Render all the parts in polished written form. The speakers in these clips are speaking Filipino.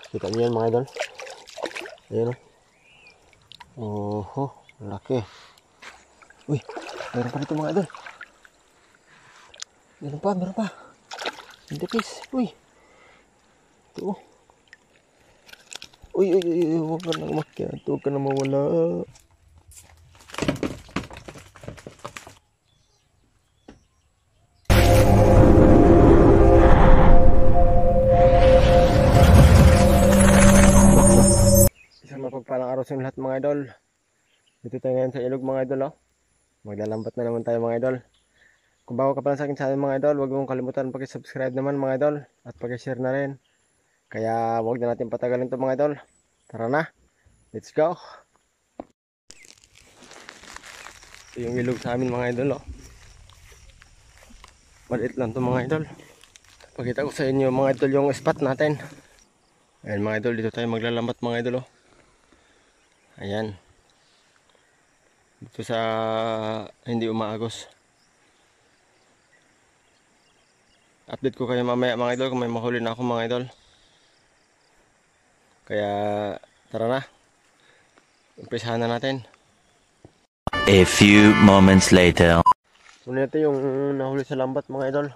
Kita niyo yan mga idol. Ayan o. Oho, laki. Uy, meron pa dito mga idol. Meron pa. Hindi guys. Uy. Ito. Uy. Huwag ka nang umakyat. Huwag ka nang mawala. Isang mapagpalang araw sa lahat mga idol. Dito tayo ngayon sa ilog mga idol. Maglalambat na naman tayo mga idol. Kung bago ka pa lang sa akin sa akin mga idol, huwag mong kalimutan pag-subscribe naman mga idol. At pag-share na rin. Kaya huwag na natin patagalin ito mga idol. Tara na, let's go. Ito yung ilog sa amin mga idol. Maliit lang ito mga idol. Pakita ko sa inyo mga idol yung spot natin. Ayan mga idol, dito tayo maglalambat mga idol. Ayan. Dito sa hindi umaagos. Update ko kayo mamaya mga idol kung may mahuli na ako mga idol. Kaya tara na. Umpisahan na natin. A few moments later. Muna ito yung nahuli sa lambat mga idol.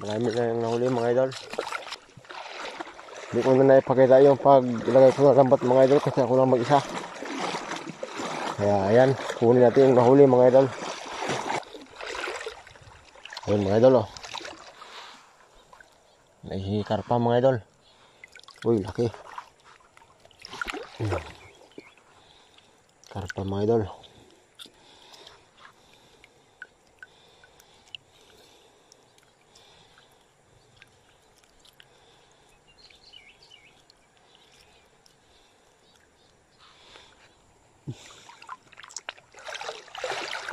Marami na yung nahuli mga idol. Hindi ko na naipakita yung pag-ilagay ko ng lambat mga idol kasi ako lang mag-isa. Kaya ayan, kunin natin yung nahuli mga idol. Ayan mga idol Nahihikarpa mga idol. Uy, laki. Karpa mga idol.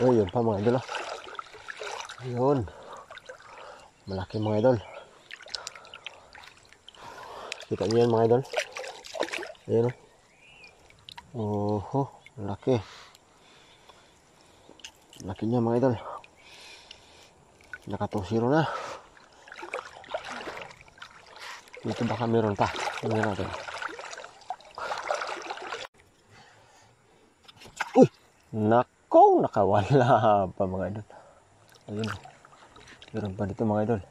Uy, yun pa mga idol Ayun. Malaki mga idol. Kita niyo yan mga idol. Ayan Oho, laki. Laki niya mga idol. Naka 2-0 na. Dito baka meron pa. Tingnan natin. Uy! Nako, nakawala pa mga idol. Ayun. Meron pa dito mga idol.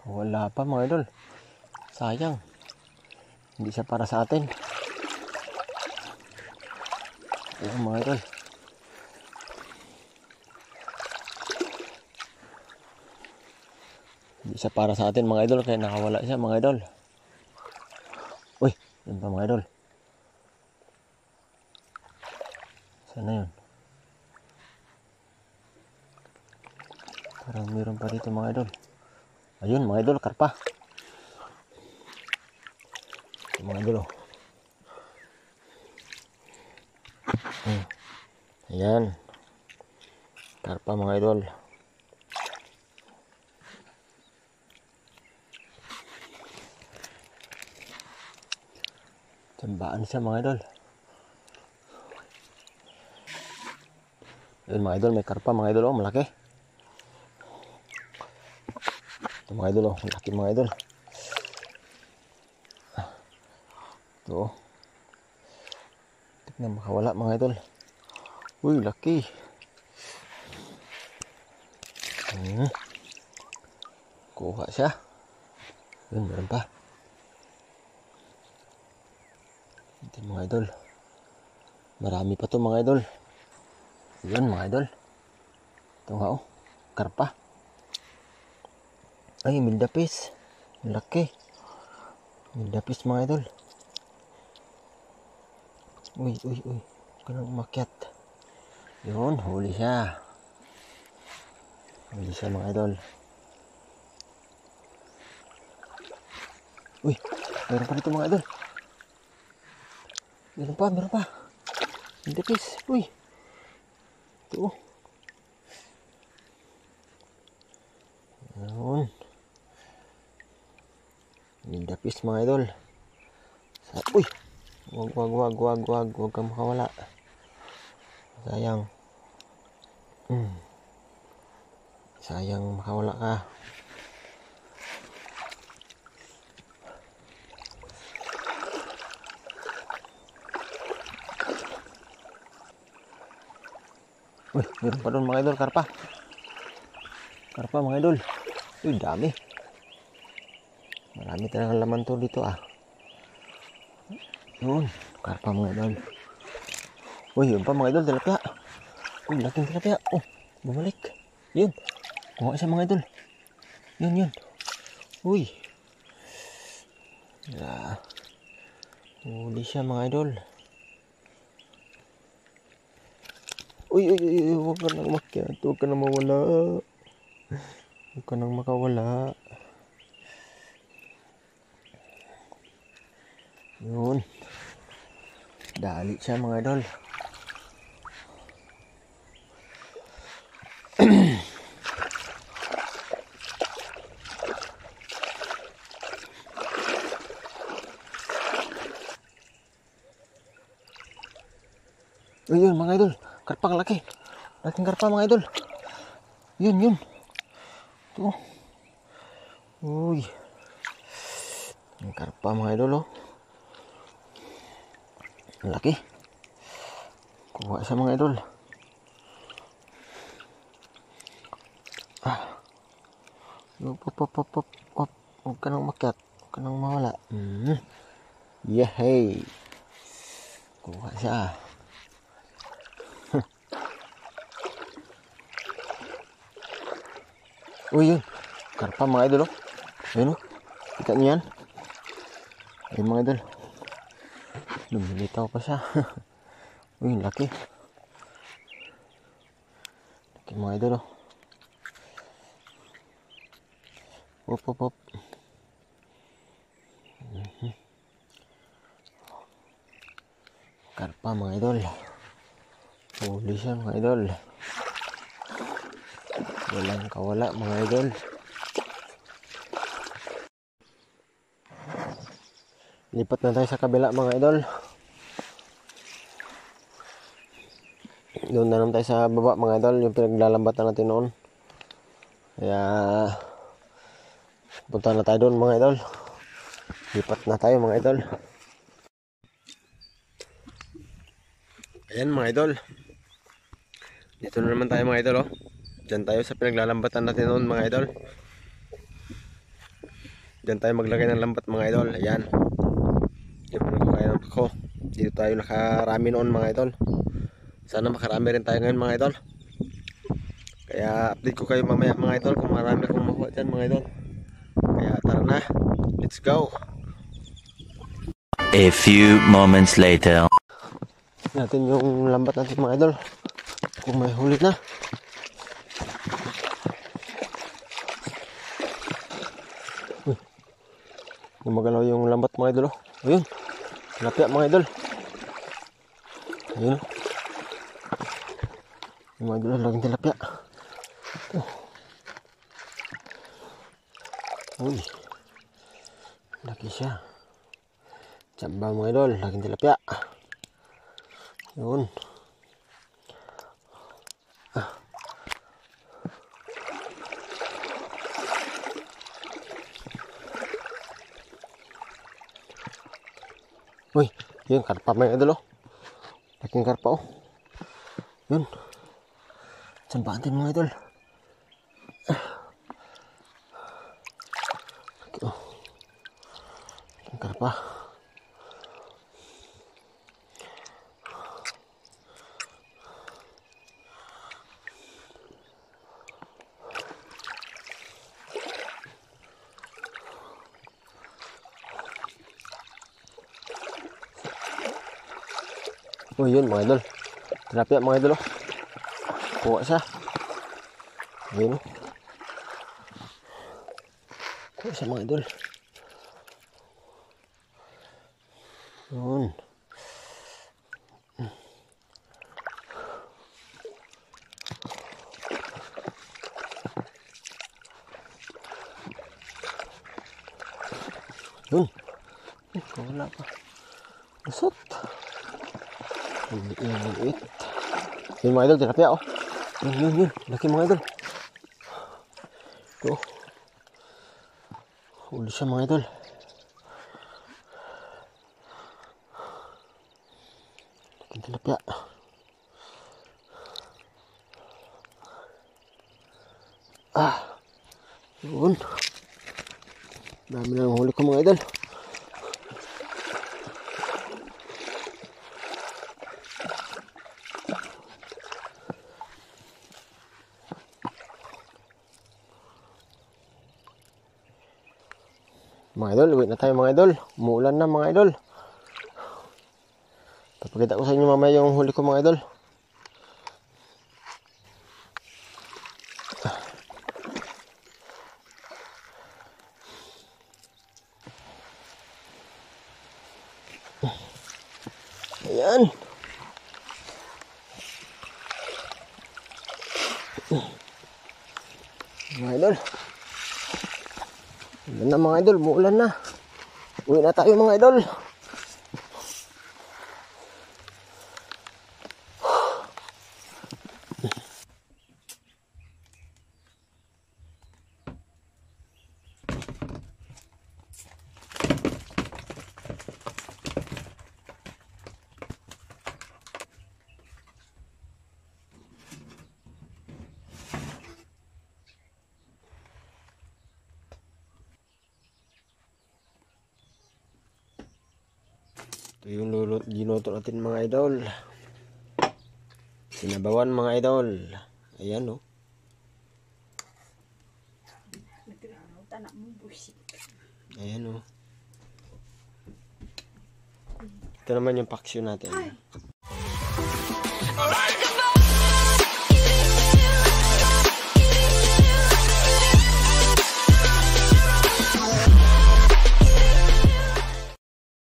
Wala pa mga idol. Sayang. Hindi siya para sa atin. Ayan mga idol. Hindi siya para sa atin mga idol. Kaya nakawala siya mga idol. Uy, yun pa mga idol. Sana yun. Parang meron pa dito mga idol. Ayun mga idol, karpa. Ito, mga idol Ayan. Karpa mga idol. Tembaan siya mga idol. Ayun mga idol, may karpa mga idol malaki. Ito mga idol malaki mga idol. Ito tignan makawala mga idol. Uy, laki. Kuha siya. Yun, meron pa. Ito mga idol. Marami pa to mga idol. Yun mga idol. Ito nga karpa. Ay, mildapis. Laki. Mildapis mga idol. Uy. Kanang umakyat. Yun, huli siya. Huli siya mga idol. Uy, meron pa dito mga idol. Meron pa. Mildapis. Uy. Ito. Yun. Mildapis mga idol. Uy. Wag ka makawala. Sayang. Sayang makawala ka. Uy, meron pa doon mga idol, karpa. Karpa mga idol. Uy, dami. Marami talagang laman to dito ah. Yun, karpa mga idol. Uy, yun pa mga idol, tilapia. Uy, laking tilapia. Oh, bumalik. Yun, kuha siya mga idol. Yun. Uy. Huli siya mga idol. Uy, huwag ka nang makyat. Huwag ka nang mawala. Huwag ka nang makawala. Yun. Dali siya mga idol. Uy, yun mga idol. Karpang laki. Laking karpa mga idol. Yun. Ito. Uy. Yung karpa mga idol oh. Ang laki. Kuha siya mga idol. Pop. Huwag ka nang makyat. Huwag ka nang mawala. Yehey. Kuha siya. Uy, yun. Karpa mga idol oh. Ayun oh. Kita niyo yan? Ayun mga idol. Lumilitaw pa siya. Uy, laki. Laki mga idol oh. Pop. Karpa mga idol. Huli siya mga idol. Walang kawala mga idol. Lipat na tayo sa kabila mga idol. Doon na naman tayo sa baba mga idol. Yung pinaglalambatan natin noon. Kaya punta na tayo doon mga idol. Lipat na tayo mga idol. Ayan mga idol. Dito na naman tayo mga idol oh. Diyan tayo sa pinaglalambatan natin noon mga idol. Diyan tayo maglagay ng lambat mga idol. Ayan. Diyan po nagkakaya ng pako. Dito tayo nakarami noon mga idol. Sana makarami rin tayo ngayon mga idol. Kaya update ko kayo mamaya mga idol kung marami akong makuha dyan mga idol. Kaya tara na. Let's go. A few moments later. Natin yung lambat natin mga idol. Kung may huli na. Gumagalaw yung lambat mga idol oh. Ayun. Tilapia mga idol. Ayun oh. Yung mga idol laging tilapia. Uy. Laki siya. Tsamba mga idol. Laging tilapia. Yun. Uy, yun karpa mga idol oh. Laking karpa oh. Yun. Tsambahan din mga idol. Laki oh. Laking karpa. Oh, yun mga idol. Tilapia mga idol oh. Kuha siya. Ayun oh. Kuha siya mga idol. Yun. Yun. Wala pa. Lusot. Maliit. Yun mga idol, tilapia oh. Yun. Laki mga idol. Ito. Huli siya mga idol. Laking tilapia. Yun. Dami na ng huli ko mga idol. Mga idol, uwi na tayo mga idol. Umuulan na mga idol. Papakita ko sa inyo mamaya yung huli ko mga idol. Ayan. Mga idol. Ulan na mga idol, umuulan na. Uwi na tayo mga idol. Ito yung ginuto natin mga idol. Sinabawan mga idol. Ayan o. Ayan o. Ito naman yung paksyo natin.